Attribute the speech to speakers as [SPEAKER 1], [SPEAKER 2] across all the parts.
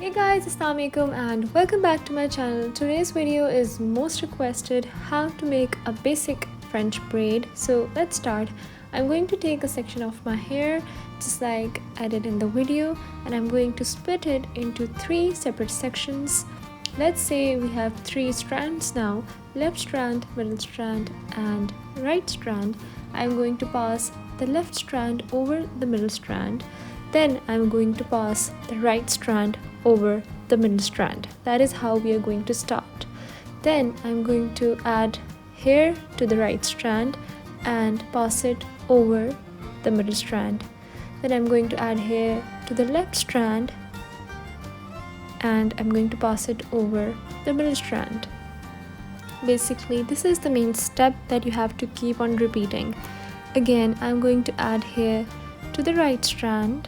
[SPEAKER 1] Hey guys, Assalamualaikum and welcome back to my channel. Today's video is most requested, how to make a basic French braid. So let's start. I'm going to take a section of my hair just like I did in the video, and I'm going to split it into 3 separate sections. Let's say we have 3 strands now, left strand, middle strand and right strand. I'm going to pass the left strand over the middle strand. Then I'm going to pass the right strand over the middle strand. That is how we are going to start. Then I'm going to add hair to the right strand and pass it over the middle strand. Then I'm going to add hair to the left strand and I'm going to pass it over the middle strand. Basically, this is the main step that you have to keep on repeating. Again, I'm going to add hair to the right strand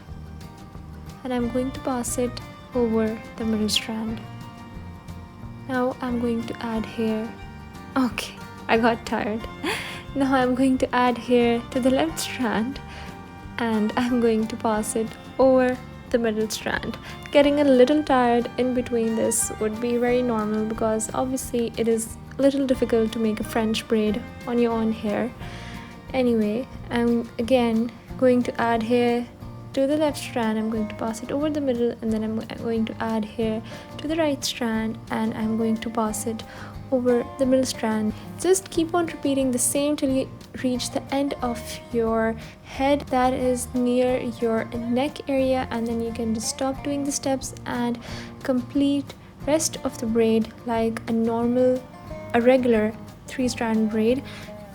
[SPEAKER 1] and I'm going to pass it over the middle strand. Now I'm going to add hair. Okay, I got tired. Now I'm going to add hair to the left strand and I'm going to pass it over the middle strand. Getting a little tired in between this would be very normal because obviously it is a little difficult to make a French braid on your own hair. Anyway, I'm again going to add hair to the left strand. I'm going to pass it over the middle and then I'm going to add hair to the right strand and I'm going to pass it over the middle strand. Just keep on repeating the same till you reach the end of your head, that is near your neck area, and then you can just stop doing the steps and complete rest of the braid like a regular 3-strand braid,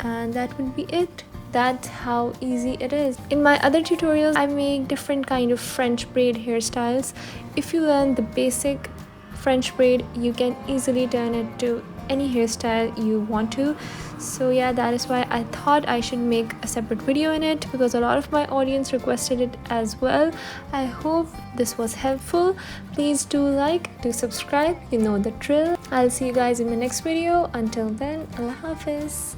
[SPEAKER 1] and that would be it. That's how easy it is. In my other tutorials, I make different kind of French braid hairstyles. If you learn the basic French braid, you can easily turn it to any hairstyle you want to. So yeah, that is why I thought I should make a separate video in it, because a lot of my audience requested it as well. I hope this was helpful. Please do like, do subscribe, you know the drill. I'll see you guys in my next video. Until then, Allah Hafiz.